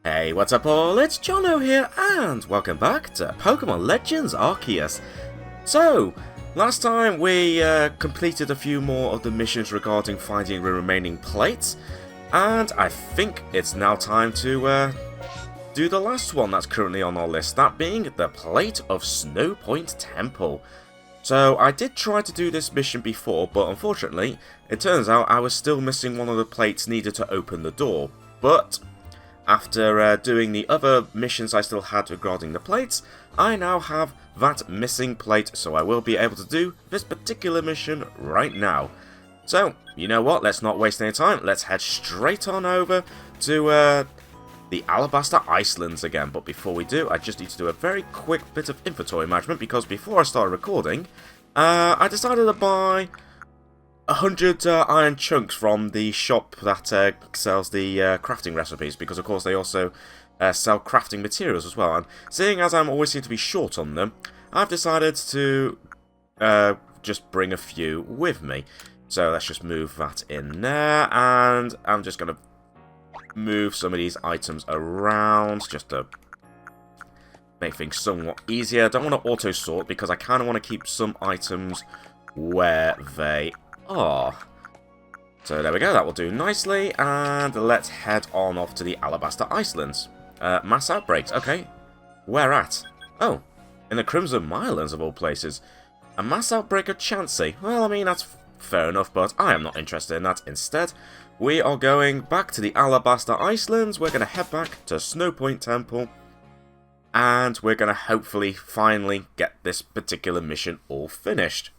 Hey, what's up all? It's Jono here, and welcome back to Pokemon Legends Arceus. So, last time we completed a few more of the missions regarding finding the remaining plates, and I think it's now time to do the last one that's currently on our list, that being the Plate of Snowpoint Temple. So, I did try to do this mission before, but unfortunately, it turns out I was still missing one of the plates needed to open the door. But after doing the other missions I still had regarding the plates, I now have that missing plate, so I will be able to do this particular mission right now. So, you know what, let's not waste any time, let's head straight on over to the Alabaster Icelands again. But before we do, I just need to do a very quick bit of inventory management, because before I started recording, I decided to buy 100 iron chunks from the shop that sells the crafting recipes, because of course they also sell crafting materials as well, and seeing as I'm always seem to be short on them, I've decided to just bring a few with me. So let's just move that in there, and I'm just going to move some of these items around just to make things somewhat easier. I don't want to auto sort because I kind of want to keep some items where they are. So there we go, that will do nicely, and let's head on off to the Alabaster Icelands. Mass outbreaks, okay. Where at? Oh, in the Crimson Mirelands of all places. A mass outbreak of Chansey. Well, I mean, that's fair enough, but I am not interested in that. Instead, we are going back to the Alabaster Icelands. We're going to head back to Snowpoint Temple, and we're going to hopefully finally get this particular mission all finished.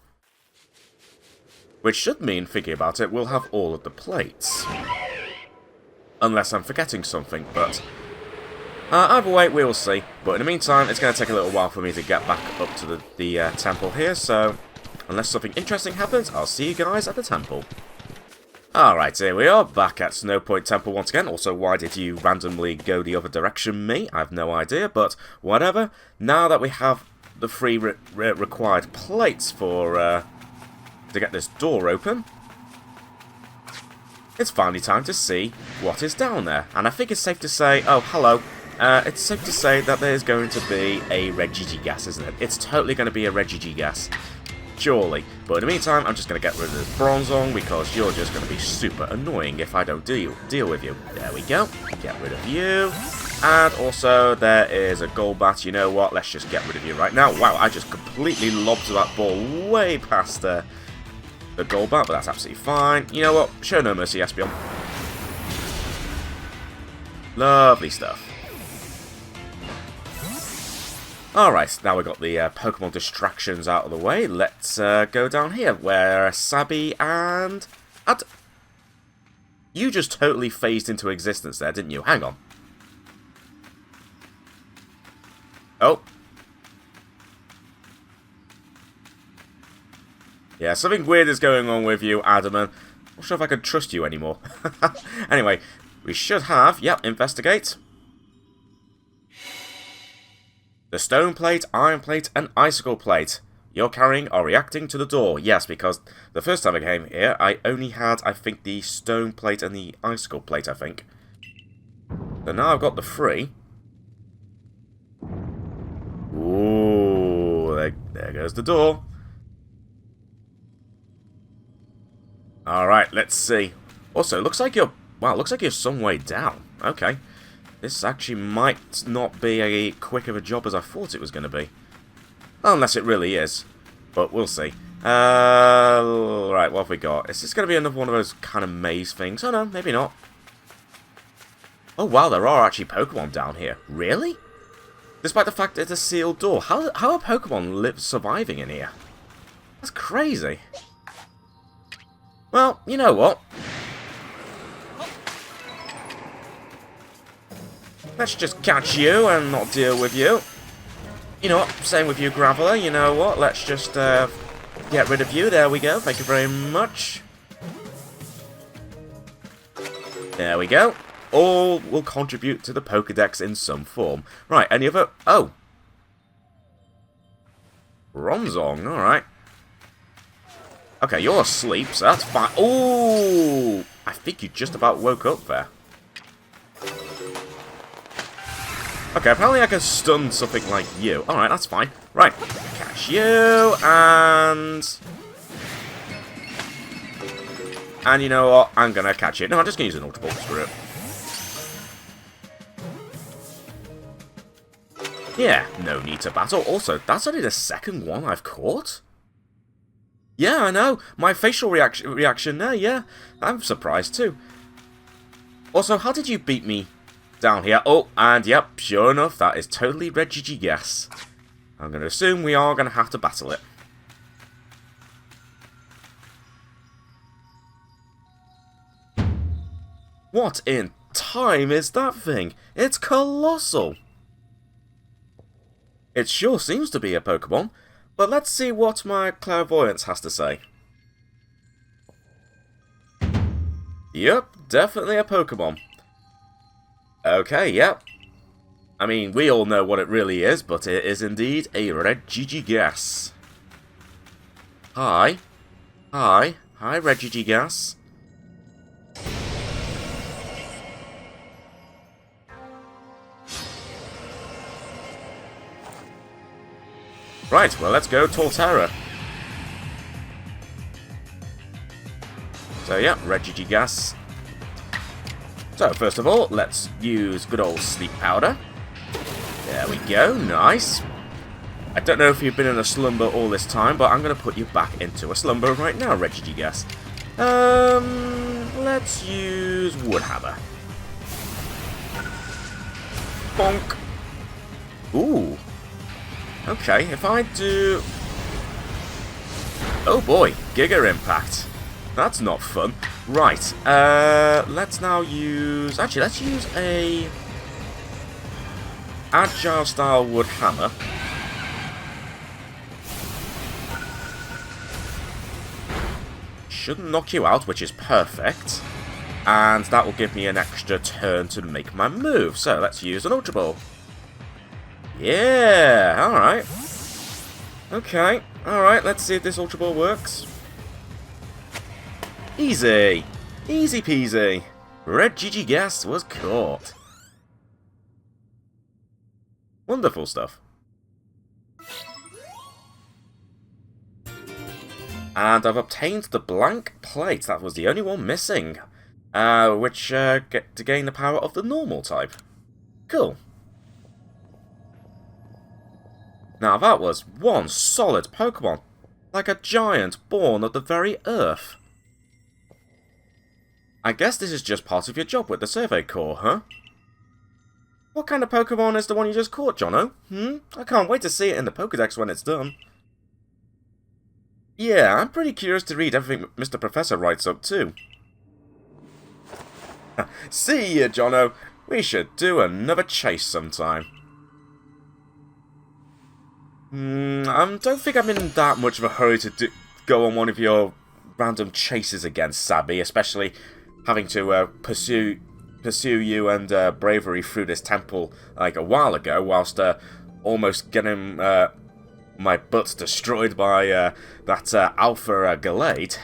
Which should mean, thinking about it, we'll have all of the plates. Unless I'm forgetting something, but either way, we will see. But in the meantime, it's going to take a little while for me to get back up to the temple here, so unless something interesting happens, I'll see you guys at the temple. Alright, here we are, back at Snowpoint Temple once again. Also, why did you randomly go the other direction, me? I have no idea, but whatever. Now that we have the three required plates for to get this door open, it's finally time to see what is down there. And I think it's safe to say, oh hello, it's safe to say that there's going to be a Regigigas, isn't it? It's totally going to be a Regigigas, surely. But in the meantime, I'm just going to get rid of this Bronzong, because you're just going to be super annoying if I don't deal with you. There we go, get rid of you. And also, there is a Golbat. You know what, let's just get rid of you right now. Wow, I just completely lobbed that ball way past the Golbat, but that's absolutely fine. You know what? Show no mercy, Espeon. Lovely stuff. Alright, now we've got the Pokemon distractions out of the way. Let's go down here, where Sabby and you just totally phased into existence there, didn't you? Hang on. Oh. Yeah, something weird is going on with you, Adamant. Not sure if I can trust you anymore. Anyway, we should have, yep, investigate. The stone plate, iron plate, and icicle plate you're carrying are reacting to the door. Yes, because the first time I came here, I only had, I think, the stone plate and the icicle plate, I think. So now I've got the three. Ooh, there goes the door. Alright, let's see. Also, looks like you're some way down. Okay. This actually might not be as quick of a job as I thought it was going to be. Unless it really is. But we'll see. Right, what have we got? Is this going to be another one of those kind of maze things? Oh no, maybe not. Oh wow, there are actually Pokemon down here. Really? Despite the fact it's a sealed door. How are Pokemon surviving in here? That's crazy. Well, you know what? Let's just catch you and not deal with you. You know what? Same with you, Graveler. You know what? Let's just get rid of you. There we go. Thank you very much. There we go. All will contribute to the Pokédex in some form. Right, any other... Oh. Bronzong, alright. Okay, you're asleep, so that's fine. Ooh! I think you just about woke up there. Okay, apparently I can stun something like you. Alright, that's fine. Right, catch you, and... And you know what? I'm gonna catch it. No, I'm just gonna use an Ultra Ball. Screw it. Yeah, no need to battle. Also, that's only the second one I've caught. Yeah, I know. My facial reaction there, yeah. I'm surprised too. Also, how did you beat me down here? Oh, and yep, sure enough, that is totally Regigigas. I'm going to assume we are going to have to battle it. What in time is that thing? It's colossal. It sure seems to be a Pokemon, but let's see what my clairvoyance has to say. Yep, definitely a Pokemon. Okay, yep. I mean, we all know what it really is, but it is indeed a Regigigas. Hi. Hi. Hi, Regigigas. Right, well, let's go Torterra. So, yeah, Regigigas. So, first of all, let's use good old Sleep Powder. There we go, nice. I don't know if you've been in a slumber all this time, but I'm going to put you back into a slumber right now, Regigigas. Let's use Woodhammer. Bonk. Ooh. Okay, if I do... Oh boy, Giga Impact. That's not fun. Right, let's now use... Actually, let's use a... Agile style wood hammer. Shouldn't knock you out, which is perfect. And that will give me an extra turn to make my move. So let's use an Ultra Ball. Yeah, alright. Okay, alright, let's see if this Ultra Ball works. Easy. Easy peasy. Regigigas was caught. Wonderful stuff. And I've obtained the blank plate. That was the only one missing. Which get to gain the power of the normal type. Cool. Now that was one solid Pokemon. Like a giant born of the very earth. I guess this is just part of your job with the Survey Corps, huh? What kind of Pokemon is the one you just caught, Jono? I can't wait to see it in the Pokédex when it's done. Yeah, I'm pretty curious to read everything Mr. Professor writes up too. See ya, Jono. We should do another chase sometime. I don't think I'm in that much of a hurry to go on one of your random chases again, Sabby, especially having to pursue you and Bravery through this temple like a while ago, whilst almost getting my butt destroyed by that Alpha Gallade.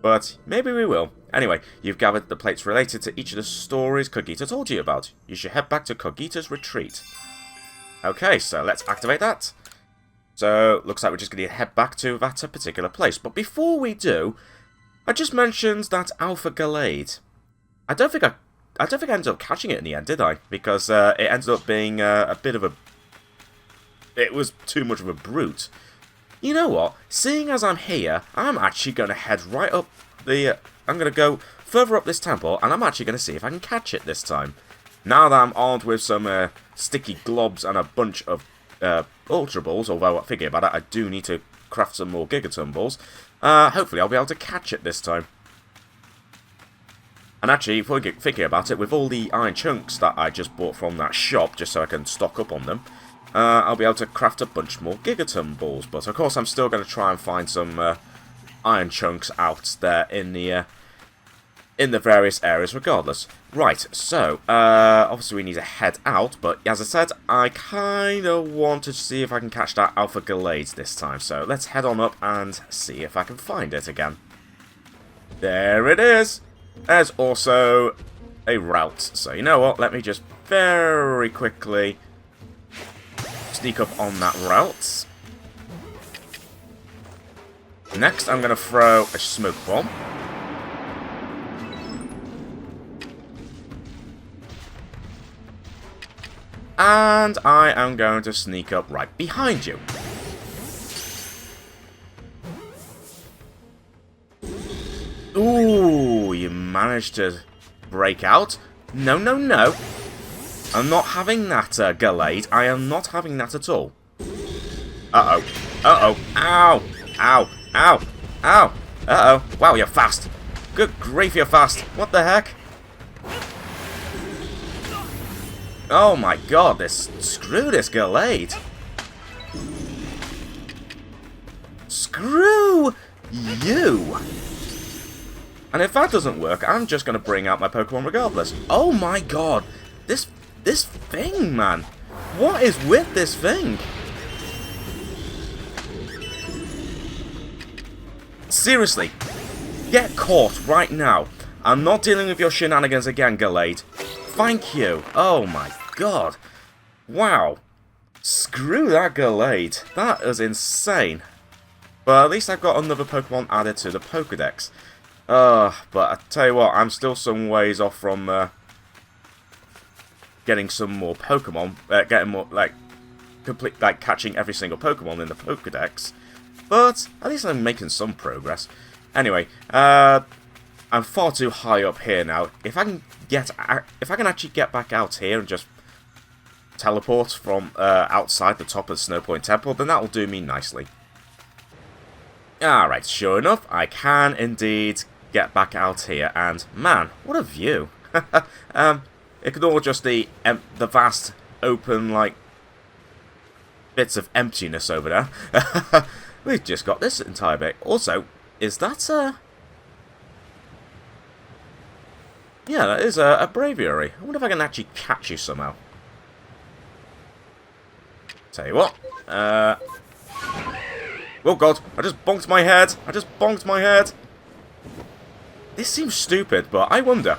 But maybe we will. Anyway, you've gathered the plates related to each of the stories Kogita told you about. You should head back to Kogita's retreat. Okay, so let's activate that. So, looks like we're just going to head back to that particular place. But before we do, I just mentioned that Alpha Gallade. I don't think I ended up catching it in the end, did I? Because it ended up being a bit of a... It was too much of a brute. You know what? Seeing as I'm here, I'm actually going to head right up the... I'm going to go further up this temple, and I'm actually going to see if I can catch it this time. Now that I'm armed with some sticky globs and a bunch of Ultra Balls, although thinking about it, I do need to craft some more Gigaton Balls. Hopefully I'll be able to catch it this time. And actually, thinking about it, with all the iron chunks that I just bought from that shop, just so I can stock up on them, I'll be able to craft a bunch more Gigaton Balls. But of course, I'm still going to try and find some iron chunks out there in the various areas regardless. Right, so, obviously we need to head out, but as I said, I kind of want to see if I can catch that Alpha Gallade this time. So let's head on up and see if I can find it again. There it is! There's also a route. So you know what, let me just very quickly sneak up on that route. Next, I'm going to throw a smoke bomb. And I am going to sneak up right behind you. Ooh, you managed to break out. No, no, no. I'm not having that, Gallade. I am not having that at all. Uh-oh. Uh-oh. Ow. Ow. Ow. Ow. Uh-oh. Wow, you're fast. Good grief, you're fast. What the heck? Oh my god, screw this Gallade. Screw you. And if that doesn't work, I'm just going to bring out my Pokemon regardless. Oh my god. This thing, man. What is with this thing? Seriously. Get caught right now. I'm not dealing with your shenanigans again, Gallade. Thank you. Oh my god. Wow. Screw that Gallade. That is insane. But at least I've got another Pokemon added to the Pokedex. But I tell you what, I'm still some ways off from getting some more Pokemon. Getting more, catching every single Pokemon in the Pokedex. But at least I'm making some progress. Anyway, I'm far too high up here now. If I can actually get back out here and just teleport from outside the top of Snowpoint Temple, then that'll do me nicely. Alright, sure enough, I can indeed get back out here, and man, what a view. Ignore just the vast, open, bits of emptiness over there. We've just got this entire bit. Also, is that yeah, that is a braviary. I wonder if I can actually catch you somehow. Tell you what. Oh god, I just bonked my head. I just bonked my head. This seems stupid, but I wonder.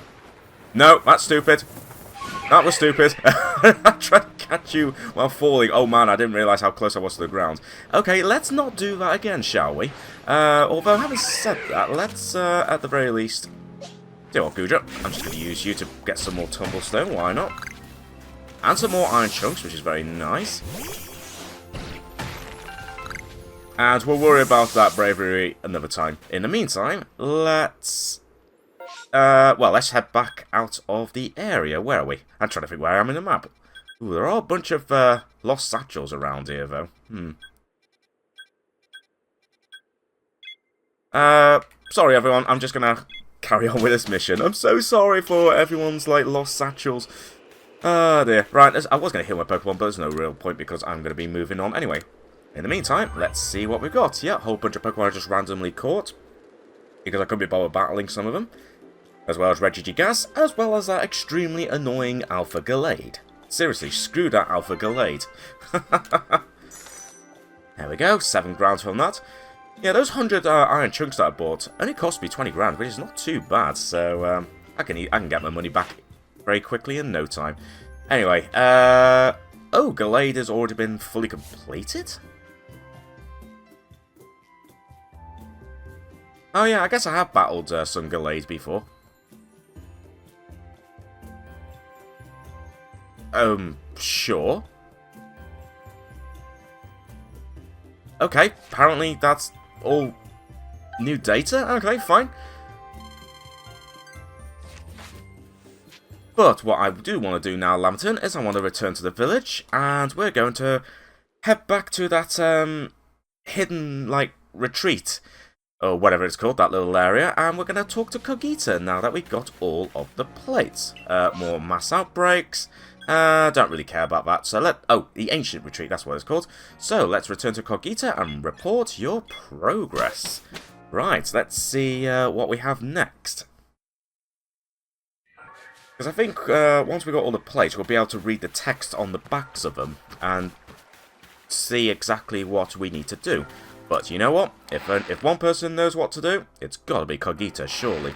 No, that's stupid. That was stupid. I tried to catch you while falling. Oh man, I didn't realise how close I was to the ground. Okay, let's not do that again, shall we? Although, having said that, let's, at the very least... Do you know what, Goodra? I'm just going to use you to get some more Tumblestone, why not? And some more Iron Chunks, which is very nice. And we'll worry about that bravery another time. In the meantime, let's... well, let's head back out of the area. Where are we? I'm trying to think where I am in the map. Ooh, there are a bunch of lost satchels around here, though. Sorry, everyone. I'm just going to carry on with this mission. I'm so sorry for everyone's, lost satchels. Oh, dear. Right, I was going to heal my Pokemon, but there's no real point because I'm going to be moving on anyway. In the meantime, let's see what we've got. Yeah, a whole bunch of Pokemon I just randomly caught, because I couldn't be bothered battling some of them. As well as Regigigas, as well as that extremely annoying Alpha Gallade. Seriously, screw that Alpha Gallade. There we go, 7 grand from that. Yeah, those 100 Iron Chunks that I bought only cost me 20 grand, which is not too bad, so I can get my money back very quickly in no time. Anyway, oh, Gallade has already been fully completed? Oh yeah, I guess I have battled some Gallade before. Sure. Okay, apparently that's all new data. Okay, fine. But what I do want to do now, Lambton, is I want to return to the village, and we're going to head back to that hidden, retreat, or whatever it's called, that little area, and we're going to talk to Cogita now that we've got all of the plates. More mass outbreaks. Don't really care about that, so the Ancient Retreat, that's what it's called. So, let's return to Cogita and report your progress. Right, let's see what we have next. Because I think once we got all the plates, we'll be able to read the text on the backs of them, and see exactly what we need to do. But you know what? If one person knows what to do, it's gotta be Cogita, surely.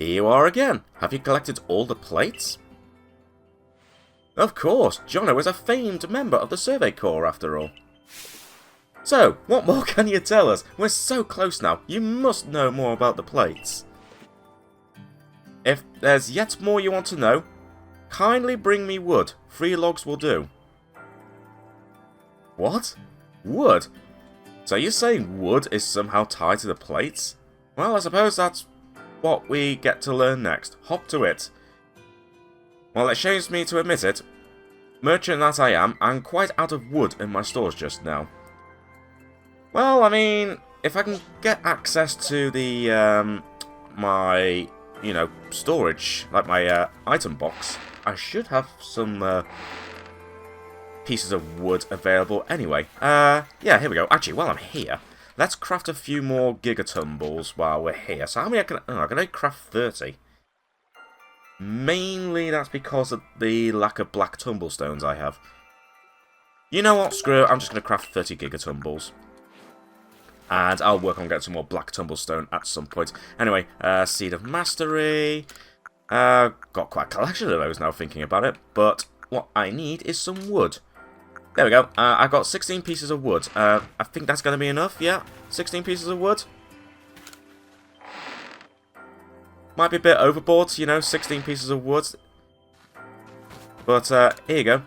here you are again. Have you collected all the plates? Of course, Jono is a famed member of the Survey Corps after all. So, what more can you tell us? We're so close now, you must know more about the plates. If there's yet more you want to know, kindly bring me wood. 3 logs will do. What? Wood? So you're saying wood is somehow tied to the plates? Well, I suppose that's what we get to learn next. Hop to it. Well, it shames me to admit it. Merchant that I am, I'm quite out of wood in my stores just now. Well, I mean, if I can get access to the, my, you know, storage, like my item box, I should have some pieces of wood available anyway. Yeah, here we go. Actually, while I'm here, let's craft a few more gigatumbles while we're here. So how many I can only craft 30. Mainly that's because of the lack of black tumblestones I have. You know what? Screw it. I'm just going to craft 30 gigatumbles. And I'll work on getting some more black tumblestone at some point. Anyway, Seed of Mastery. Got quite a collection of those now thinking about it. But what I need is some wood. There we go. I've got 16 pieces of wood. I think that's going to be enough. Yeah, 16 pieces of wood. Might be a bit overboard, you know, 16 pieces of wood. But, here you go.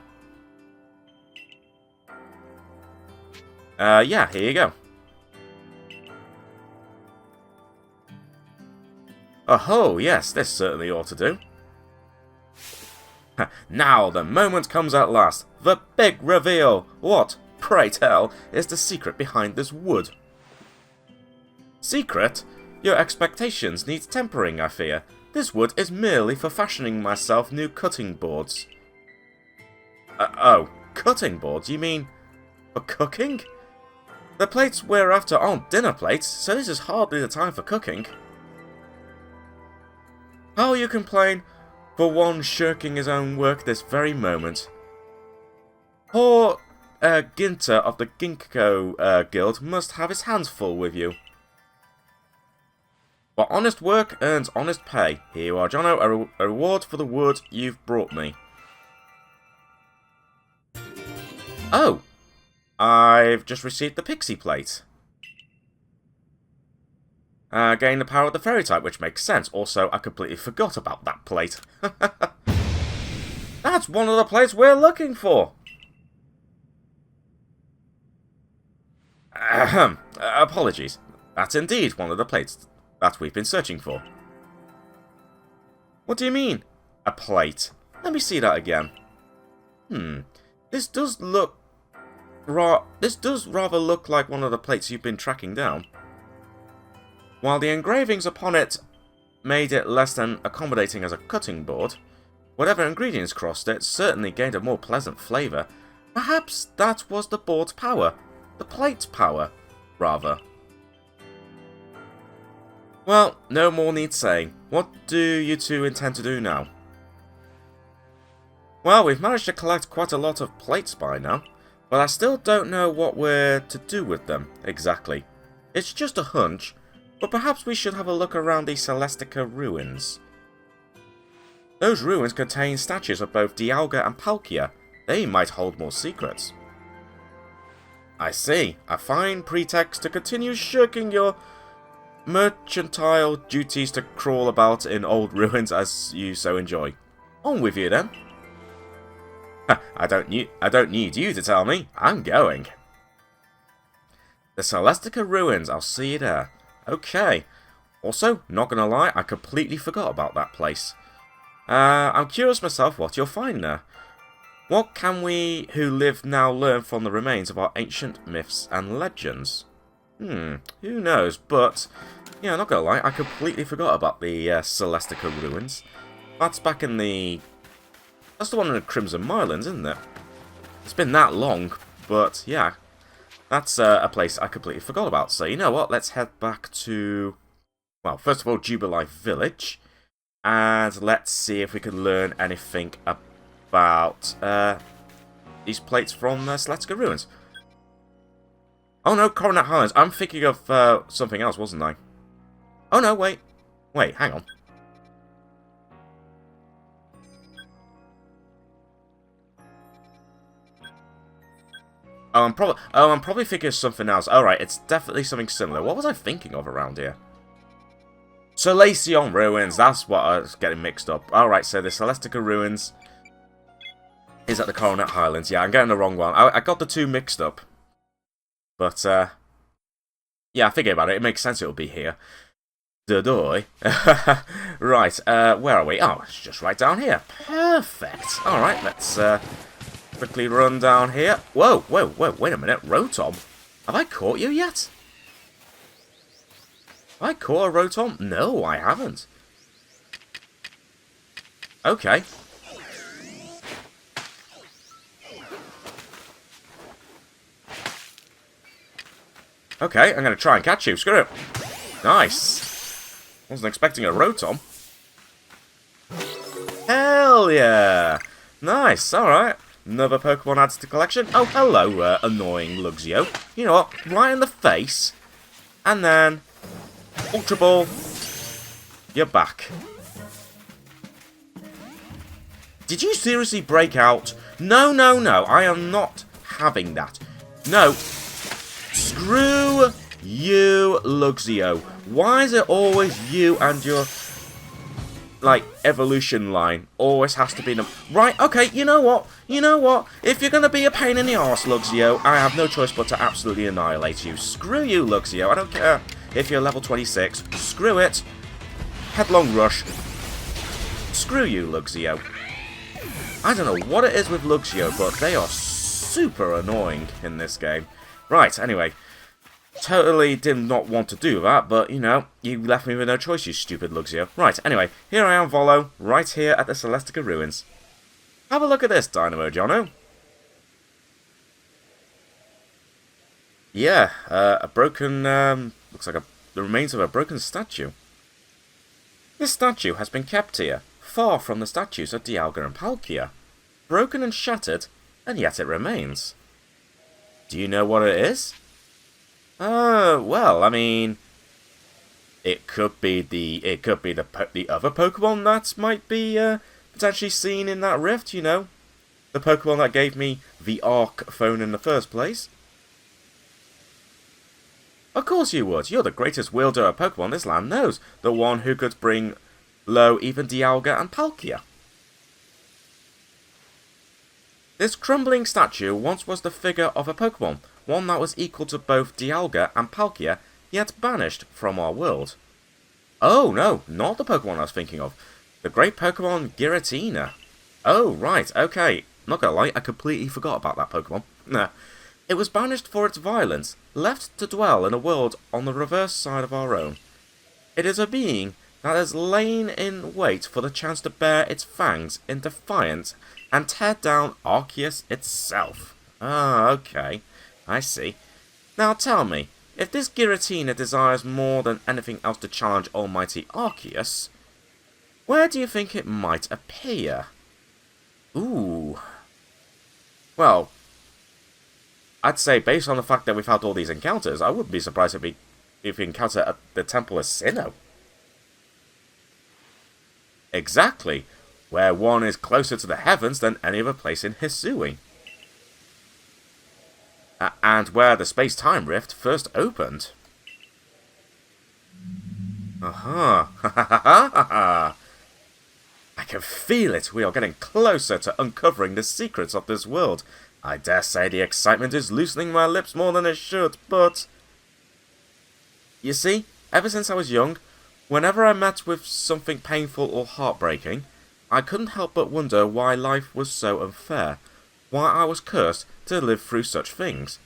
Yeah, here you go. Oh, yes, this certainly ought to do. Now the moment comes at last. The big reveal. What, pray tell, is the secret behind this wood? Secret? Your expectations need tempering, I fear. This wood is merely for fashioning myself new cutting boards. Oh, cutting boards? You mean for cooking? The plates we're after aren't dinner plates, so this is hardly the time for cooking. How you complain for one shirking his own work this very moment? Poor Ginter of the Ginkgo Guild must have his hands full with you. But honest work earns honest pay. Here you are, Jono, a reward for the wood you've brought me. Oh! I've just received the Pixie Plate. Gain the power of the Fairy type, which makes sense. Also, I completely forgot about that plate. That's one of the plates we're looking for! Ahem. Apologies. That's indeed one of the plates that we've been searching for. What do you mean, a plate? Let me see that again. This does rather look like one of the plates you've been tracking down. While the engravings upon it made it less than accommodating as a cutting board, whatever ingredients crossed it certainly gained a more pleasant flavour. Perhaps that was the board's power. The plate's power, rather. Well, no more need saying. What do you two intend to do now? Well, we've managed to collect quite a lot of plates by now, but I still don't know what we're to do with them, exactly. It's just a hunch, but perhaps we should have a look around the Celestica ruins. Those ruins contain statues of both Dialga and Palkia. They might hold more secrets. I see. A fine pretext to continue shirking your mercantile duties to crawl about in old ruins as you so enjoy. On with you then. I don't need you to tell me. I'm going. The Celestica ruins. I'll see you there. Okay. Also, not gonna lie, I completely forgot about that place. I'm curious myself what you'll find there. What can we who live now learn from the remains of our ancient myths and legends? Who knows, but yeah, not gonna lie, I completely forgot about the Celestica ruins. That's back in the... That's the one in the Crimson Mylands, isn't it? It's been that long, but yeah. That's a place I completely forgot about. So you know what, let's head back to... Well, first of all, Jubilife Village. And let's see if we can learn anything about these plates from Celestica ruins. Oh no, Coronet Highlands. I'm thinking of something else, wasn't I? Oh no, wait. Wait, hang on. I'm probably thinking of something else. Alright, it's definitely something similar. What was I thinking of around here? Solaceon Ruins, that's what I was getting mixed up. Alright, so the Celestica Ruins is at the Coronet Highlands. Yeah, I'm getting the wrong one. I got the two mixed up. But, yeah, thinking about it, it makes sense it will be here. Dodoy. Right, where are we? Oh, it's just right down here. Perfect. Alright, let's quickly run down here. Whoa, whoa, whoa, wait a minute. Rotom? Have I caught you yet? Have I caught a Rotom? No, I haven't. Okay. Okay, I'm going to try and catch you. Screw it. Nice. Wasn't expecting a Rotom. Hell yeah. Nice, alright. Another Pokemon adds to the collection. Oh, hello, annoying Luxio. You know what? Right in the face. And then... Ultra Ball. You're back. Did you seriously break out? No, no, no. I am not having that. No. Screw you, Luxio. Why is it always you and your, like, evolution line always has to be the... Right, okay, you know what? You know what? If you're going to be a pain in the arse, Luxio, I have no choice but to absolutely annihilate you. Screw you, Luxio. I don't care if you're level 26. Screw it. Headlong Rush. Screw you, Luxio. I don't know what it is with Luxio, but they are super annoying in this game. Right, anyway. Totally did not want to do that, but, you know, you left me with no choice, you stupid Luxio. Right, anyway, here I am, Volo, right here at the Celestica Ruins. Have a look at this, Dynamo Jono. Yeah, a broken, looks like the remains of a broken statue. This statue has been kept here, far from the statues of Dialga and Palkia. Broken and shattered, and yet it remains. Do you know what it is? Well, I mean, it could be the other Pokemon that might be potentially seen in that rift. You know, the Pokemon that gave me the Arc phone in the first place. Of course you would. You're the greatest wielder of Pokemon this land knows. The one who could bring low even Dialga and Palkia. This crumbling statue once was the figure of a Pokemon, one that was equal to both Dialga and Palkia, yet banished from our world. Oh no, not the Pokemon I was thinking of. The great Pokemon Giratina. Oh right, okay. Not gonna lie, I completely forgot about that Pokemon. Nah. It was banished for its violence, left to dwell in a world on the reverse side of our own. It is a being that has lain in wait for the chance to bare its fangs in defiance and tear down Arceus itself. Ah, okay. I see. Now tell me, if this Giratina desires more than anything else to challenge almighty Arceus, where do you think it might appear? Ooh. Well, I'd say based on the fact that we've had all these encounters, I wouldn't be surprised if we encounter at the Temple of Sinnoh. Exactly. Where one is closer to the heavens than any other place in Hisui. And where the space-time rift first opened. Aha! Ha ha ha ha ha! I can feel it! We are getting closer to uncovering the secrets of this world. I dare say the excitement is loosening my lips more than it should, but... You see, ever since I was young, whenever I met with something painful or heartbreaking, I couldn't help but wonder why life was so unfair, why I was cursed to live through such things.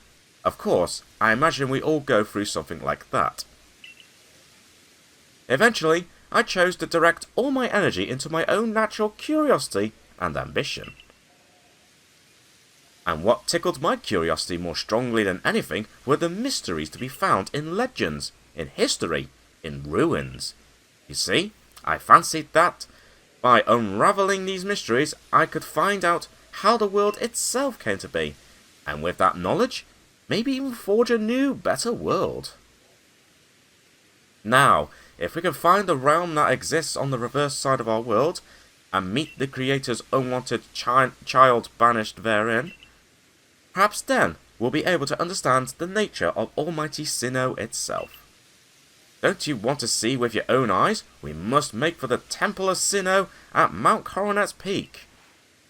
Of course, I imagine we all go through something like that. Eventually, I chose to direct all my energy into my own natural curiosity and ambition. And what tickled my curiosity more strongly than anything were the mysteries to be found in legends, in history, in ruins. You see, I fancied that by unravelling these mysteries, I could find out how the world itself came to be, and with that knowledge, maybe even forge a new, better world. Now, if we can find the realm that exists on the reverse side of our world, and meet the Creator's unwanted child banished therein, perhaps then will be able to understand the nature of Almighty Sinnoh itself. Don't you want to see with your own eyes? We must make for the Temple of Sinnoh at Mount Coronet's Peak.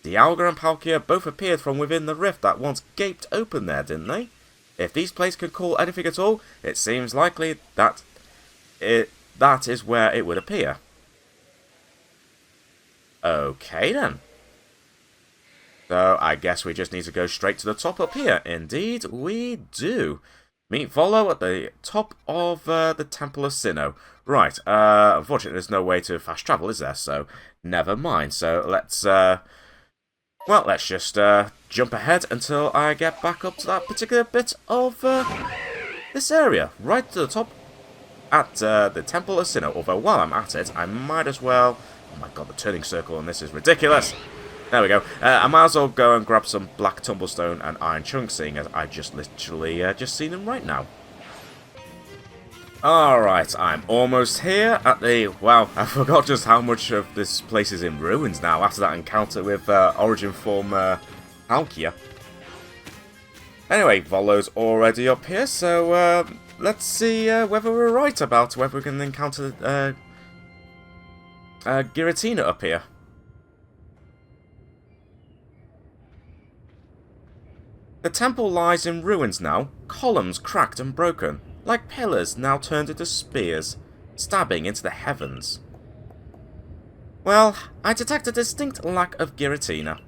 Dialga and Palkia both appeared from within the rift that once gaped open there, didn't they? If these places could call anything at all, it seems likely that that is where it would appear. Okay then. So I guess we just need to go straight to the top up here. Indeed, we do. Meet Volo at the top of the Temple of Sinnoh. Right, unfortunately there's no way to fast travel, is there? So, never mind. So, let's just jump ahead until I get back up to that particular bit of this area. Right to the top at the Temple of Sinnoh. Although, while I'm at it, I might as well... Oh my god, the turning circle on this is ridiculous! There we go. I might as well go and grab some black tumblestone and iron chunks, seeing as I just literally just seen them right now. Alright, I'm almost here at the... Wow, I forgot just how much of this place is in ruins now after that encounter with Origin Form Palkia. Anyway, Volo's already up here, so let's see whether we're right about whether we can encounter Giratina up here. The temple lies in ruins now, columns cracked and broken, like pillars now turned into spears, stabbing into the heavens. Well, I detect a distinct lack of Giratina.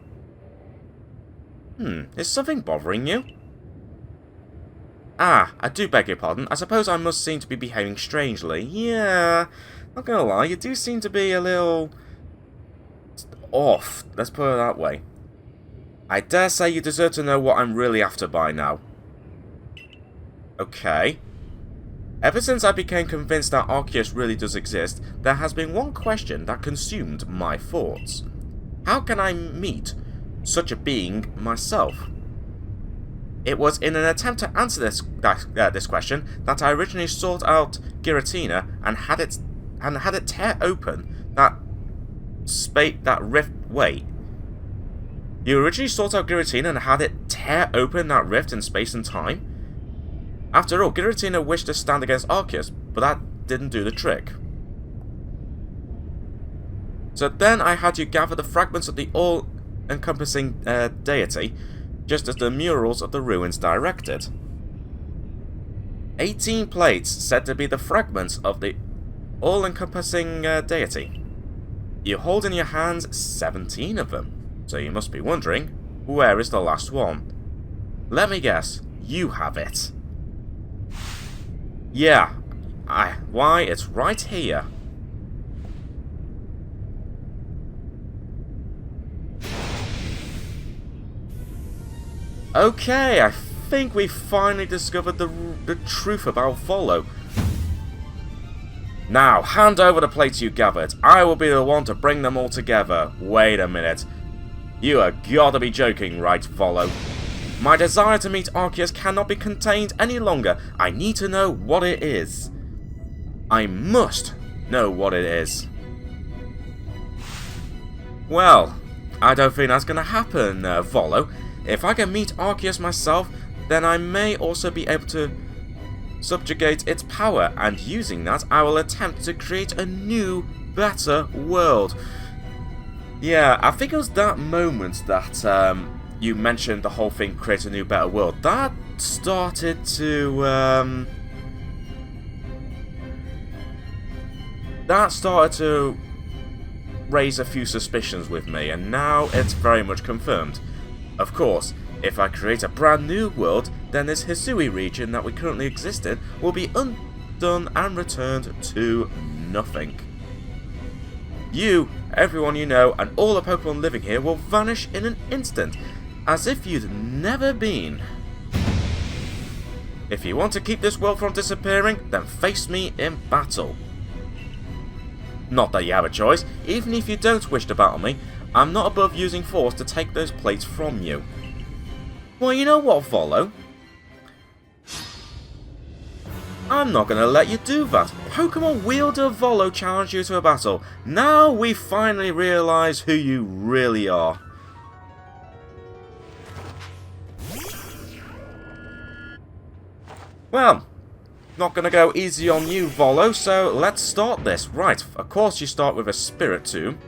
Is something bothering you? Ah, I do beg your pardon. I suppose I must seem to be behaving strangely. Yeah, not gonna lie, you do seem to be a little... off, let's put it that way. I dare say you deserve to know what I'm really after by now. Okay. Ever since I became convinced that Arceus really does exist, there has been one question that consumed my thoughts. How can I meet such a being myself? It was in an attempt to answer this question that I originally sought out Giratina and had it tear open that rift. Wait. You originally sought out Giratina and had it tear open that rift in space and time? After all, Giratina wished to stand against Arceus, but that didn't do the trick. So then I had you gather the fragments of the all-encompassing deity, just as the murals of the ruins directed. 18 plates said to be the fragments of the all-encompassing deity. You hold in your hands 17 of them. So you must be wondering, where is the last one? Let me guess, you have it. Yeah, why, it's right here. Okay, I think we finally discovered the truth about Volo. Now, hand over the plates you gathered. I will be the one to bring them all together. Wait a minute. You are gotta be joking, right, Volo? My desire to meet Arceus cannot be contained any longer. I need to know what it is. I must know what it is. Well, I don't think that's gonna happen, Volo. If I can meet Arceus myself, then I may also be able to subjugate its power, and using that, I will attempt to create a new, better world. Yeah, I think it was that moment that you mentioned the whole thing, create a new, better world. That started to raise a few suspicions with me, and now it's very much confirmed. Of course, if I create a brand new world, then this Hisui region that we currently exist in will be undone and returned to nothing. You, everyone you know, and all the Pokemon living here will vanish in an instant, as if you'd never been. If you want to keep this world from disappearing, then face me in battle. Not that you have a choice. Even if you don't wish to battle me, I'm not above using force to take those plates from you. Well, you know what, Volo? I'm not going to let you do that. Pokemon Wielder Volo challenged you to a battle. Now we finally realise who you really are. Well, not gonna go easy on you, Volo, so let's start this. Right, of course you start with a Spirit Tomb.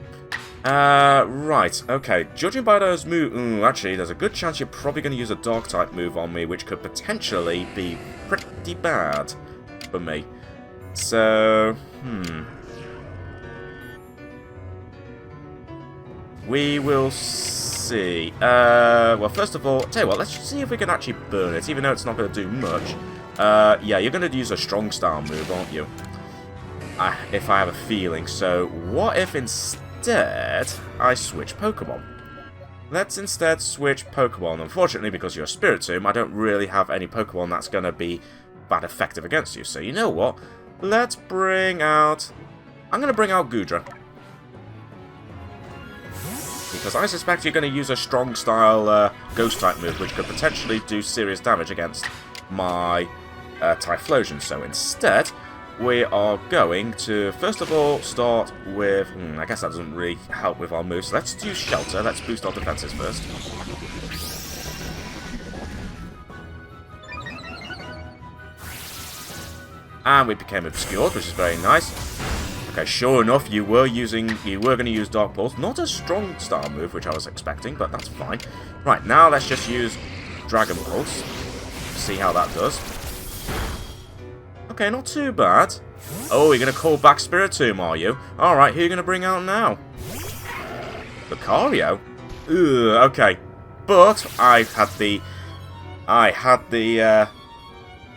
Right, okay. Judging by those moves... actually, there's a good chance you're probably going to use a Dark-type move on me, which could potentially be pretty bad for me. So, we will see. Well, first of all, tell you what, let's see if we can actually burn it, even though it's not going to do much. Yeah, you're going to use a Strong Style move, aren't you? If I have a feeling. So, what if instead I switch Pokemon? Let's instead switch Pokemon. Unfortunately, because you're a Spirit Tomb, I don't really have any Pokemon that's going to be that effective against you. So, you know what? Let's bring out... I'm going to bring out Goodra. Because I suspect you're going to use a strong-style Ghost-type move, which could potentially do serious damage against my Typhlosion. So instead, we are going to, first of all, start with... I guess that doesn't really help with our moves. Let's do Shelter. Let's boost our defenses first. And we became obscured, which is very nice. Okay, sure enough, you were going to use Dark Pulse. Not a strong style move, which I was expecting, but that's fine. Right, now let's just use Dragon Pulse. See how that does. Okay, not too bad. Oh, you're going to call back Spirit Tomb, are you? Alright, who are you going to bring out now? Lucario? Ugh, okay. But I had the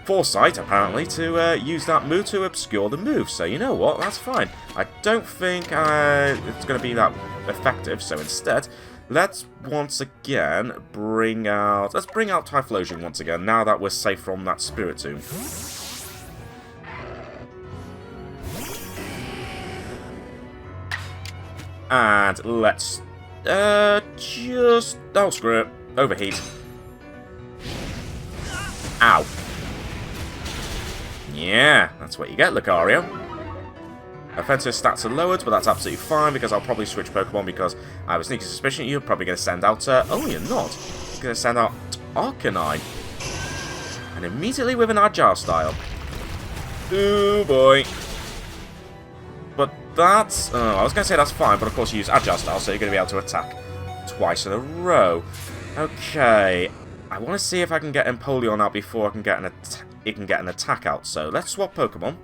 foresight, apparently, to use that move to obscure the move. So, you know what? That's fine. I don't think it's going to be that effective. So, instead, let's once again bring out... Let's bring out Typhlosion once again, now that we're safe from that Spirit Tomb. And let's... just... Oh, screw it. Overheat. Ow. Yeah, that's what you get, Lucario. Offensive stats are lowered, but that's absolutely fine because I'll probably switch Pokemon because I have a sneaky suspicion you're probably going to send out... oh, you're not. You're going to send out Arcanine. And immediately with an Agile style. Ooh, boy. But that's... I was going to say that's fine, but of course you use Agile style, so you're going to be able to attack twice in a row. Okay. I want to see if I can get Empoleon out before I can get an attack out. So let's swap Pokemon.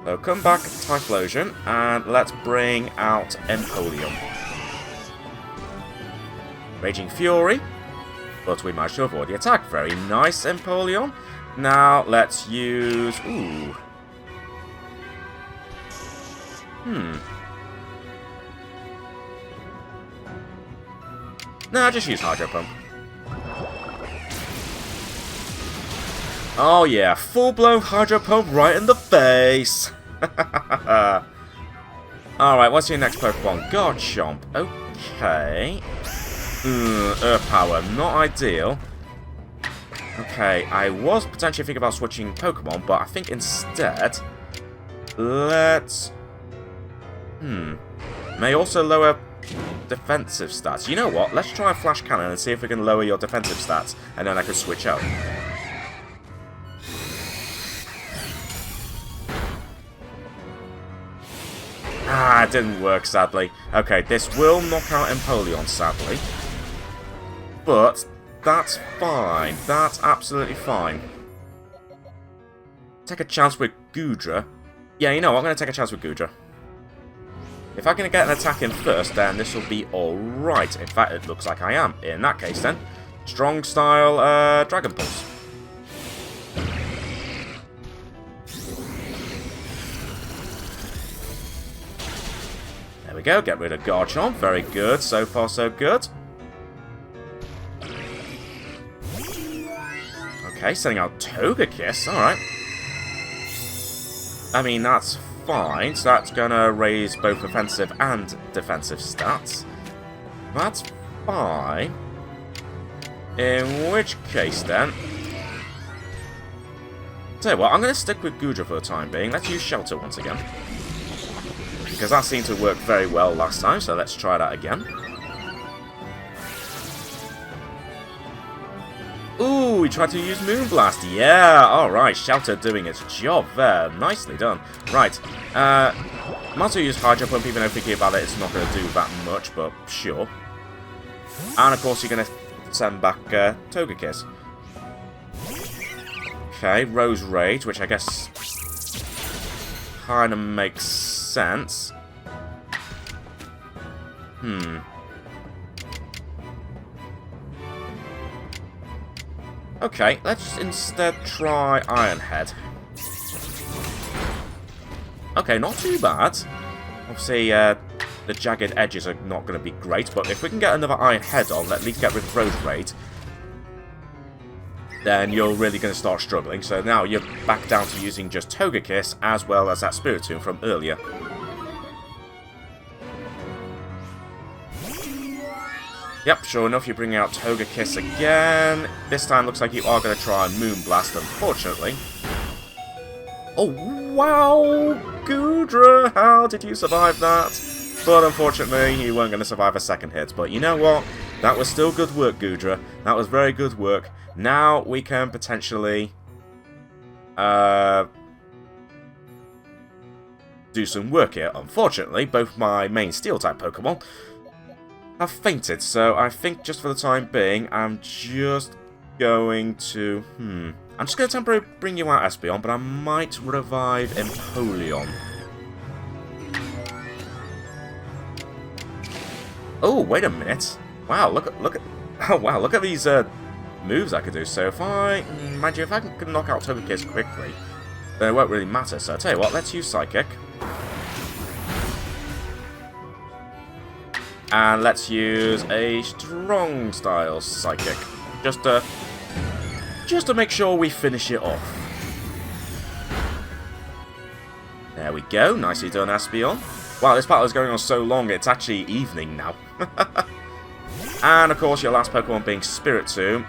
So come back, Typhlosion, and let's bring out Empoleon. Raging Fury, but we managed to avoid the attack. Very nice, Empoleon. Now let's use... Ooh. No, just use Hydro Pump. Oh yeah, full-blown Hydro Pump right in the face! Alright, what's your next Pokemon? Garchomp. Okay. Earth Power, not ideal. Okay, I was potentially thinking about switching Pokemon, but I think instead... Let's... May also lower defensive stats. You know what? Let's try a Flash Cannon and see if we can lower your defensive stats, and then I can switch out. Ah, it didn't work, sadly. Okay, this will knock out Empoleon, sadly. But that's fine. That's absolutely fine. Take a chance with Goodra. Yeah, you know what? I'm going to take a chance with Goodra. If I can get an attack in first, then this will be alright. In fact, it looks like I am. In that case, then, strong style Dragon Pulse. There we go, get rid of Garchomp. Very good, so far so good. Okay, sending out Togekiss, alright. I mean, that's fine, so that's gonna raise both offensive and defensive stats. That's fine. In which case, then... Tell you what, I'm gonna stick with Goodra for the time being. Let's use Shelter once again. Because that seemed to work very well last time, so let's try that again. Ooh, we tried to use Moonblast. Yeah, alright. Shelter doing its job there. Nicely done. Right. Might as well use Hydro Pump, even though thinking about it, it's not going to do that much, but sure. And of course, you're going to send back Togekiss. Okay, Rose Rage, which I guess kind of makes sense. Okay, let's instead try Iron Head. Okay, not too bad. Obviously, the jagged edges are not going to be great, but if we can get another Iron Head on, at least get rid of Rose Raid, then you're really going to start struggling. So now you're back down to using just Togekiss as well as that Spiritomb from earlier. Yep, sure enough, you bring out Togekiss again. This time looks like you are going to try Moonblast, unfortunately. Oh, wow! Goodra, how did you survive that? But unfortunately, you weren't going to survive a second hit. But you know what? That was still good work, Goodra. That was very good work. Now we can potentially do some work here. Unfortunately, both my main Steel-type Pokemon have fainted, so I think just for the time being, I'm just going to... I'm just going to temporarily bring you out, Espeon, but I might revive Empoleon. Oh, wait a minute. Wow, look at oh wow, look at these moves I could do. So if I mind you, if I can knock out Togekiss quickly, then it won't really matter. So I'll tell you what, let's use Psychic. And let's use a strong style Psychic. Just to make sure we finish it off. There we go. Nicely done, Espeon. Wow, this battle is going on so long, it's actually evening now. And of course, your last Pokemon being Spiritomb.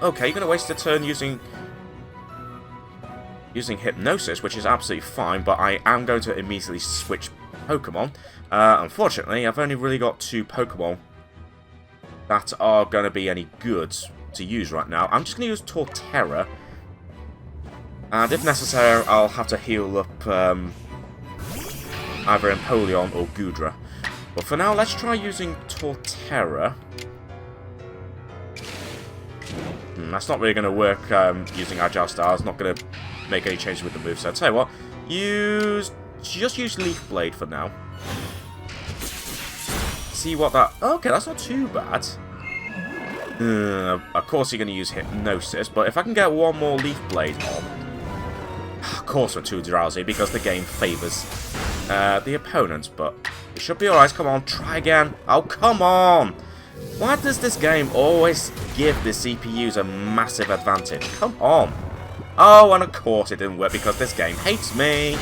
Okay, you're going to waste a turn using Hypnosis, which is absolutely fine, but I am going to immediately switch Pokemon. Unfortunately, I've only really got 2 Pokemon that are going to be any good to use right now. I'm just going to use Torterra, and if necessary, I'll have to heal up either Empoleon or Goodra. But for now, let's try using Torterra. That's not really going to work using Agile Style. It's not going to make any changes with the move. So I'll tell you what, just use Leaf Blade for now. See what that... Okay, that's not too bad. Of course you're going to use Hypnosis, but if I can get one more Leaf Blade on... Of course we're too drowsy because the game favours the opponent, but it should be alright. Come on, try again. Oh, come on! Why does this game always give the CPUs a massive advantage? Come on! Oh, and of course it didn't work because this game hates me!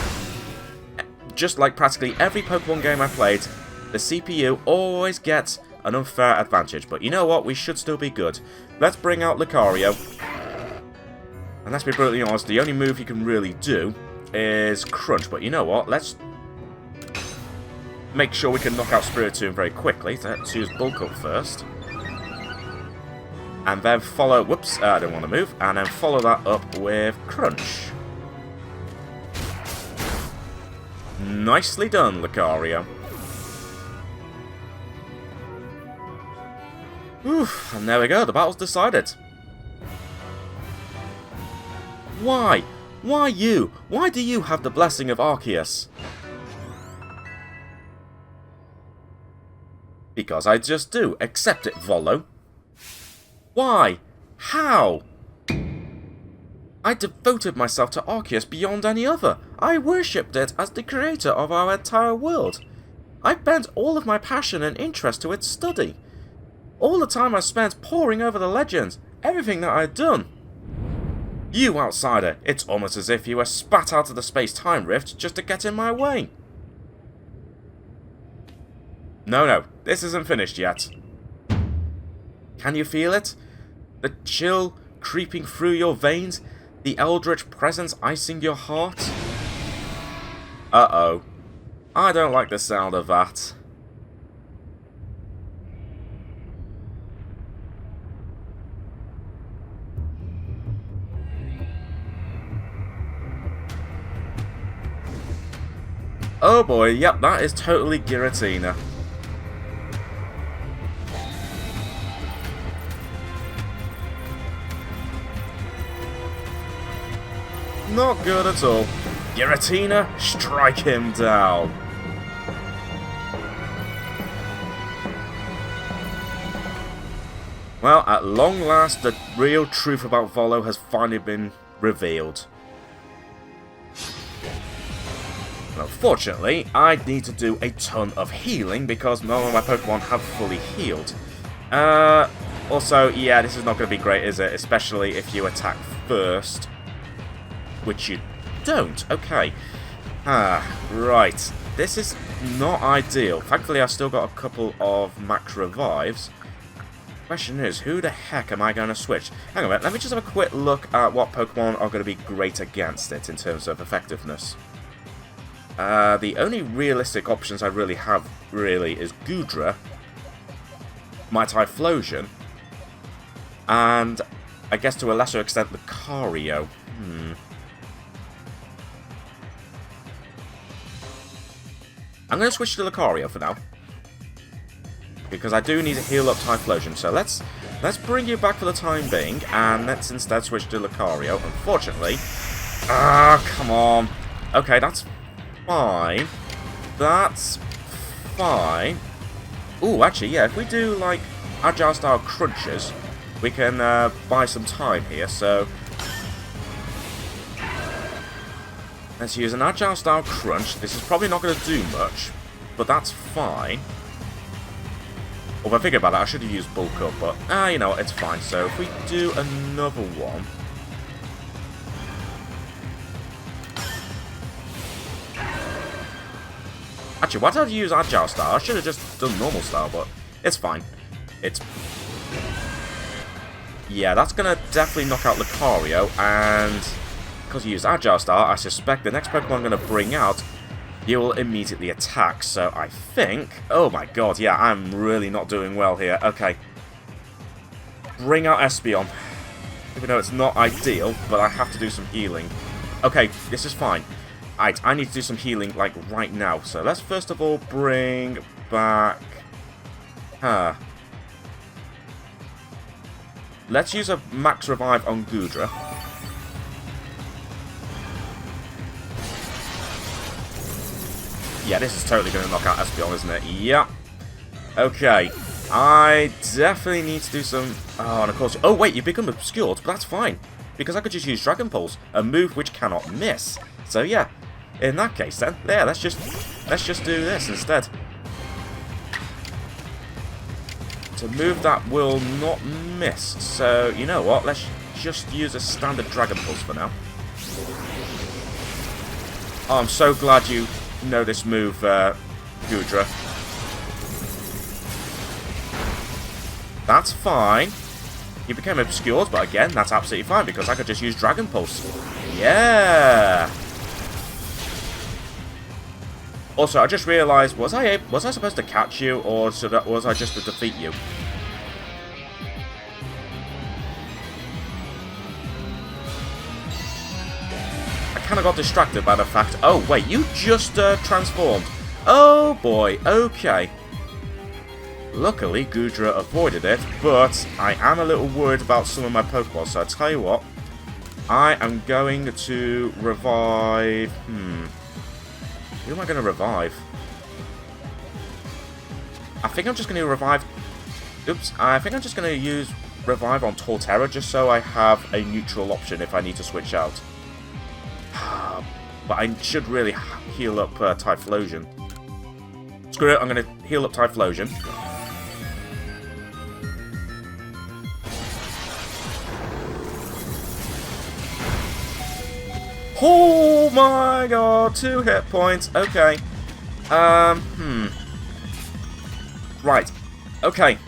Just like practically every Pokemon game I played, the CPU always gets an unfair advantage. But you know what? We should still be good. Let's bring out Lucario. And let's be brutally honest, the only move you can really do is Crunch. But you know what? Let's make sure we can knock out Spiritomb very quickly. Let's use Bulk Up first. And then follow... Whoops, I didn't want to move. And then follow that up with Crunch. Nicely done, Lucario. Oof, and there we go, the battle's decided. Why? Why you? Why do you have the blessing of Arceus? Because I just do. Accept it, Volo. Why? How? I devoted myself to Arceus beyond any other. I worshipped it as the creator of our entire world. I bent all of my passion and interest to its study. All the time I spent poring over the legends, everything that I'd done. You outsider, it's almost as if you were spat out of the space-time rift just to get in my way. No, this isn't finished yet. Can you feel it? The chill creeping through your veins? The eldritch presence icing your heart? Uh-oh. I don't like the sound of that. Oh boy, yep, that is totally Giratina. Not good at all. Giratina, strike him down. Well, at long last, the real truth about Volo has finally been revealed. Unfortunately, I need to do a ton of healing because none of my Pokemon have fully healed. Also, yeah, this is not going to be great, is it? Especially if you attack first. Which you don't. Okay. Right. This is not ideal. Thankfully, I've still got a couple of max revives. Question is, who the heck am I going to switch? Hang on a minute, let me just have a quick look at what Pokemon are going to be great against it in terms of effectiveness. The only realistic options I really have, is Goodra, my Typhlosion, and I guess to a lesser extent Lucario. I'm going to switch to Lucario for now, because I do need to heal up Typhlosion. So let's bring you back for the time being, and let's instead switch to Lucario. Unfortunately, come on. Okay, that's fine. That's fine. Ooh, actually, yeah, if we do, like, Agile-style crunches, we can buy some time here, so let's use an Agile-style crunch. This is probably not going to do much, but that's fine. Although I figured about that, I should have used Bulk Up, but, you know what, it's fine. So if we do another one, actually, why did I use Agile Style? I should have just done Normal Style, but it's fine. Yeah, that's going to definitely knock out Lucario, and because you use Agile Style, I suspect the next Pokemon I'm going to bring out, you will immediately attack. So I think... Oh my god, yeah, I'm really not doing well here. Okay. Bring out Espeon. Even though it's not ideal, but I have to do some healing. Okay, this is fine. I need to do some healing, like, right now. So let's first of all bring back... Let's use a max revive on Goodra. Yeah, this is totally going to knock out Espeon, isn't it? Yeah. Okay. I definitely need to do some... Oh, and of course... Oh, wait, you've become obscured, but that's fine. Because I could just use Dragon Pulse, a move which cannot miss. So, yeah. In that case, then, yeah, let's just do this instead. It's a move that will not miss. So, you know what? Let's just use a standard Dragon Pulse for now. Oh, I'm so glad you know this move, Goodra. That's fine. You became obscured, but again, that's absolutely fine because I could just use Dragon Pulse. Yeah. Also, I just realised, was I supposed to catch you, or was I just to defeat you? I kind of got distracted by the fact... Oh, wait, you just transformed. Oh, boy, okay. Luckily, Goodra avoided it, but I am a little worried about some of my Pokemon, so I tell you what. I am going to revive... Who am I going to revive? I think I'm just going to revive... Oops. I think I'm just going to use revive on Torterra just so I have a neutral option if I need to switch out. But I should really heal up Typhlosion. Screw it, I'm going to heal up Typhlosion. Oh my god, 2 hit points. Okay. Right. Okay.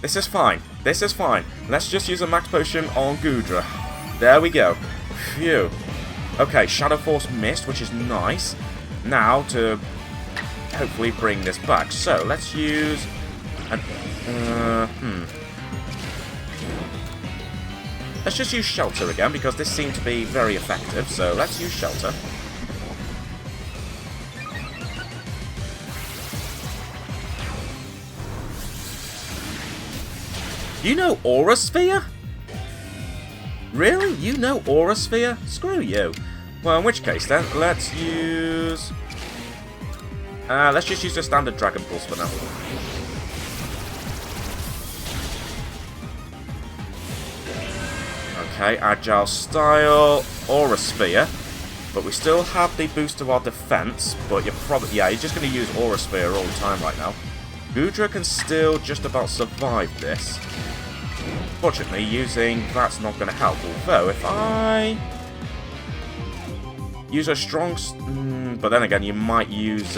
This is fine. This is fine. Let's just use a max potion on Goodra. There we go. Phew. Okay, Shadow Force missed, which is nice. Now to hopefully bring this back. So, let's use an Let's just use Shelter again, because this seemed to be very effective, so let's use Shelter. You know Aura Sphere? Really? You know Aura Sphere? Screw you. Well, in which case then, let's just use the standard Dragon Pulse for now. Okay, Agile Style, Aura Sphere. But we still have the boost to our defense, but you're probably, yeah, you're just going to use Aura Sphere all the time right now. Goodra can still just about survive this. Fortunately, using that's not going to help. Although, if I use a strong, but then again, you might use,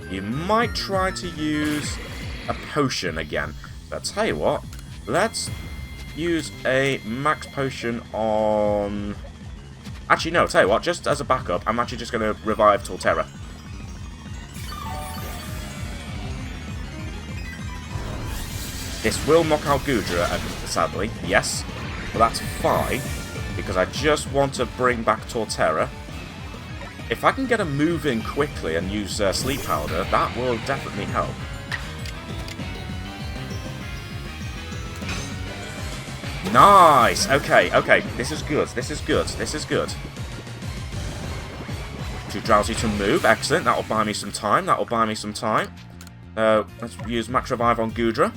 you might try to use a potion again. But tell you what, let's use a max potion on. Actually, no, tell you what, just as a backup, I'm actually just going to revive Torterra. This will knock out Goodra, sadly, yes, but that's fine, because I just want to bring back Torterra. If I can get a move in quickly and use Sleep Powder, that will definitely help. Nice! Okay, okay, this is good, this is good, this is good. Too drowsy to move, excellent, that'll buy me some time, that'll buy me some time. Let's use Max Revive on Goodra.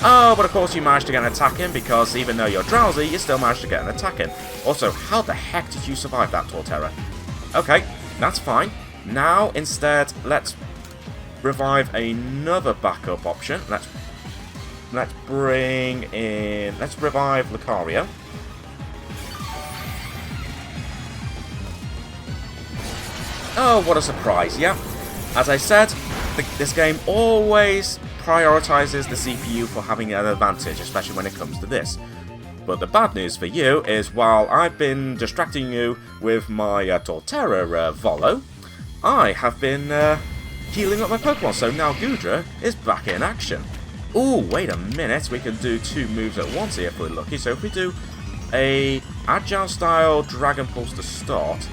Oh, but of course you managed to get an attack in, because even though you're drowsy, you still managed to get an attack in. Also, how the heck did you survive that, Torterra? Okay, that's fine. Now, instead, let's revive another backup option. Let's bring in... Let's revive Lucario. Oh, what a surprise, yeah. As I said, this game always prioritizes the CPU for having an advantage, especially when it comes to this. But the bad news for you is, while I've been distracting you with my Torterra Volo, I have been healing up my Pokemon, so now Goodra is back in action. Ooh, wait a minute, we can do two moves at once here if we're lucky. So if we do a Agile Style Dragon Pulse to start.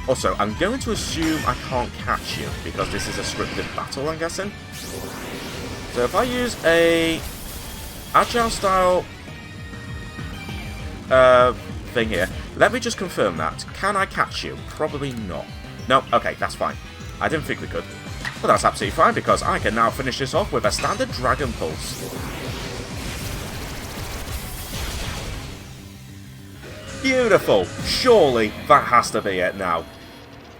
Also, I'm going to assume I can't catch you, because this is a scripted battle, I'm guessing. So if I use a Agile Style thing here, let me just confirm that. Can I catch you? Probably not. No, okay, that's fine. I didn't think we could. But that's absolutely fine, because I can now finish this off with a standard Dragon Pulse. Beautiful! Surely that has to be it now.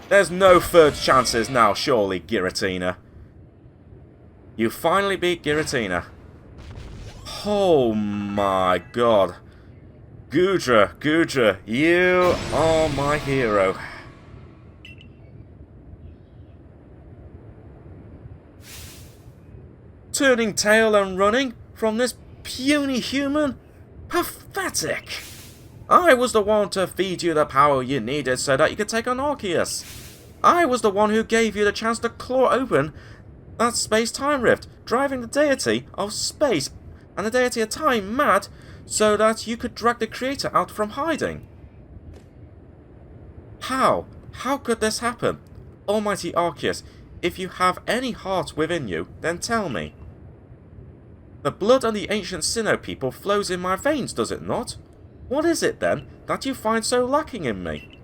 There's no third chances now, surely, Giratina. You finally beat Giratina. Oh my god. Goodra, you are my hero. Turning tail and running from this puny human? Pathetic! I was the one to feed you the power you needed so that you could take on Arceus. I was the one who gave you the chance to claw open that space-time rift, driving the deity of space and the deity of time mad so that you could drag the creator out from hiding. How? How could this happen? Almighty Arceus, if you have any heart within you, then tell me. The blood of the ancient Sinnoh people flows in my veins, does it not? What is it, then, that you find so lacking in me?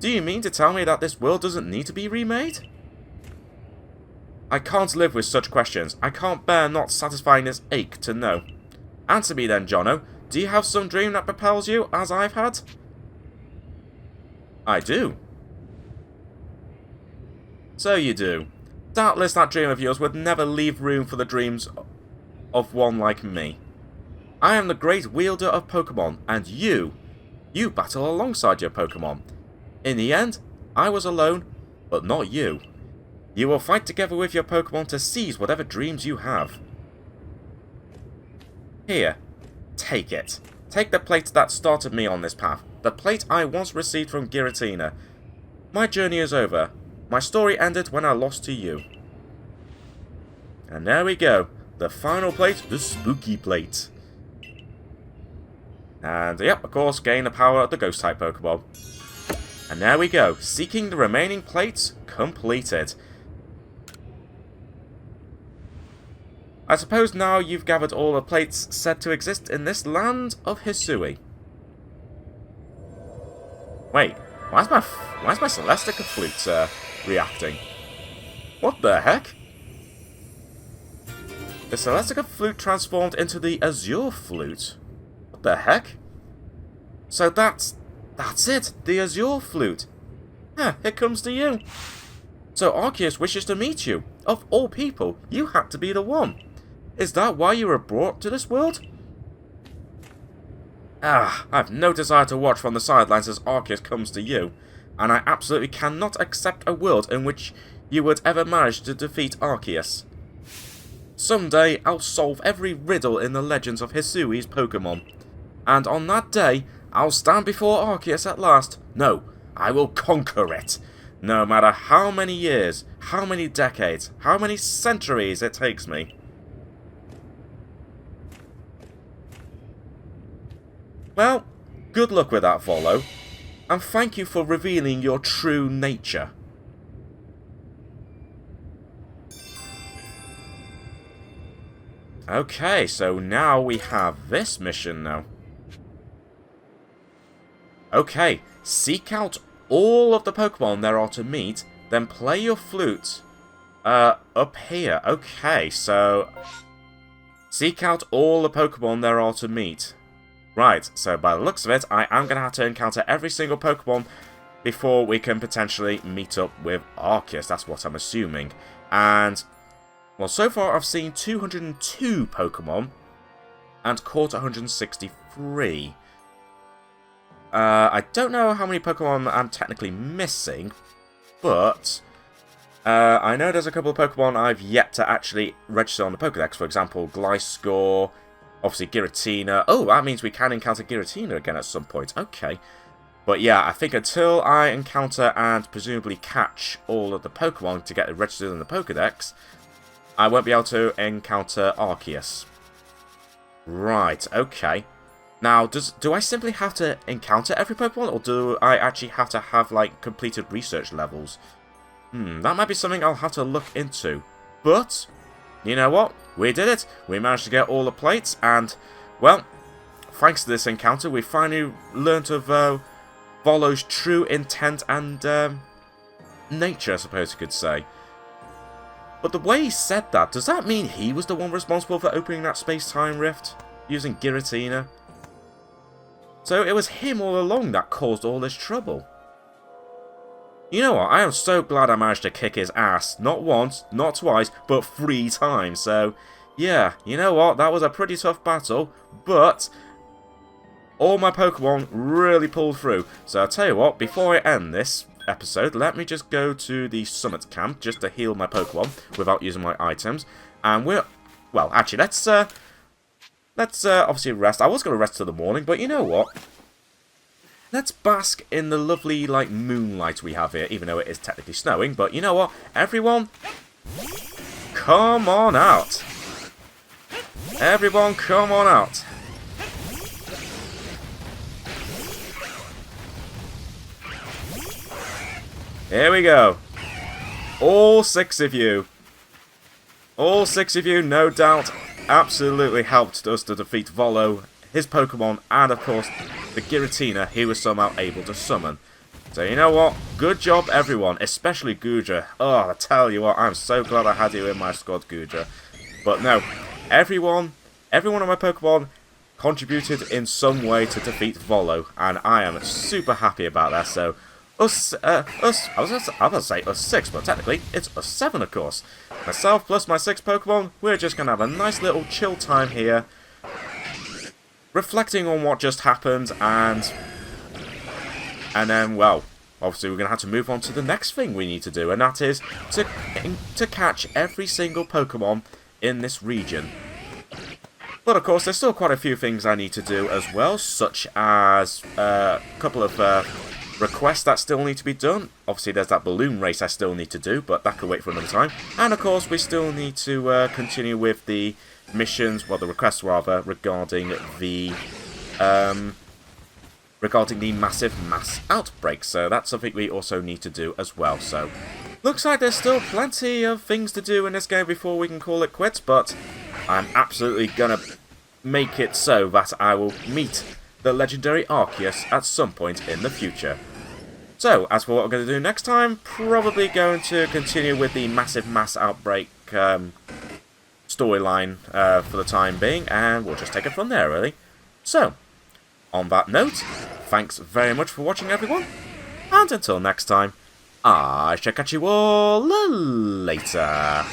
Do you mean to tell me that this world doesn't need to be remade? I can't live with such questions. I can't bear not satisfying this ache to know. Answer me then, Jono. Do you have some dream that propels you, as I've had? I do. So you do. Doubtless that dream of yours would never leave room for the dreams of one like me. I am the great wielder of Pokémon, and you battle alongside your Pokémon. In the end, I was alone, but not you. You will fight together with your Pokémon to seize whatever dreams you have. Here, take it. Take the plate that started me on this path. The plate I once received from Giratina. My journey is over. My story ended when I lost to you. And there we go. The final plate, the spooky plate. And yep, of course, gain the power of the ghost type Pokemon. And there we go. Seeking the remaining plates completed. I suppose now you've gathered all the plates said to exist in this land of Hisui. Wait, why is my Celestica flute reacting? What the heck? The Celestica flute transformed into the Azure flute. What the heck? So that's it, the Azure flute. Huh, it comes to you. So Arceus wishes to meet you. Of all people, you had to be the one. Is that why you were brought to this world? I've no desire to watch from the sidelines as Arceus comes to you, and I absolutely cannot accept a world in which you would ever manage to defeat Arceus. Someday, I'll solve every riddle in the legends of Hisui's Pokémon, and on that day, I'll stand before Arceus at last. No, I will conquer it. No matter how many years, how many decades, how many centuries it takes me. Well, good luck with that, Volo, and thank you for revealing your true nature. Okay, so now we have this mission now. Okay, seek out all of the Pokemon there are to meet, then play your flute up here. Okay, so seek out all the Pokemon there are to meet. Right, so by the looks of it, I am going to have to encounter every single Pokemon before we can potentially meet up with Arceus. That's what I'm assuming. And, well, so far I've seen 202 Pokemon and caught 163. I don't know how many Pokemon I'm technically missing, but I know there's a couple of Pokemon I've yet to actually register on the Pokédex. For example, Gliscor, obviously Giratina. Oh, that means we can encounter Giratina again at some point. Okay. But yeah, I think until I encounter and presumably catch all of the Pokemon to get it registered in the Pokédex, I won't be able to encounter Arceus. Right, okay. Now, do I simply have to encounter every Pokemon, or do I actually have to have, like, completed research levels? That might be something I'll have to look into. But, you know what? We did it. We managed to get all the plates, and, well, thanks to this encounter, we finally learnt of Volo's true intent and nature, I suppose you could say. But the way he said that, does that mean he was the one responsible for opening that space-time rift using Giratina? So it was him all along that caused all this trouble. You know what, I am so glad I managed to kick his ass, not once, not twice, but 3 times, so yeah, you know what, that was a pretty tough battle, but all my Pokemon really pulled through. So I'll tell you what, before I end this episode, let me just go to the summit camp just to heal my Pokemon without using my items, and well, actually, let's obviously rest. I was going to rest till the morning, but you know what? Let's bask in the lovely, like, moonlight we have here, even though it is technically snowing. But you know what? Everyone, come on out. Everyone, come on out. Here we go. All 6 of you. All 6 of you, no doubt, absolutely helped us to defeat Volo, his Pokemon, and of course the Giratina he was somehow able to summon. So you know what? Good job everyone, especially Goodra. Oh, I tell you what, I'm so glad I had you in my squad, Goodra. But no, everyone of my Pokemon contributed in some way to defeat Volo, and I am super happy about that. So I was going to say us 6, but technically it's us 7, of course. Myself plus my 6 Pokemon, we're just going to have a nice little chill time here, reflecting on what just happened, and then, well, obviously we're going to have to move on to the next thing we need to do, and that is to catch every single Pokemon in this region. But of course, there's still quite a few things I need to do as well, such as a couple of requests that still need to be done. Obviously, there's that balloon race I still need to do, but that could wait for another time. And of course, we still need to continue with the missions, well, the requests rather, regarding the massive mass outbreak. So that's something we also need to do as well. So looks like there's still plenty of things to do in this game before we can call it quits, but I'm absolutely gonna make it so that I will meet the legendary Arceus at some point in the future. So, as for what we're going to do next time, probably going to continue with the massive mass outbreak storyline for the time being, and we'll just take it from there, really. So, on that note, thanks very much for watching, everyone, and until next time, I shall catch you all later.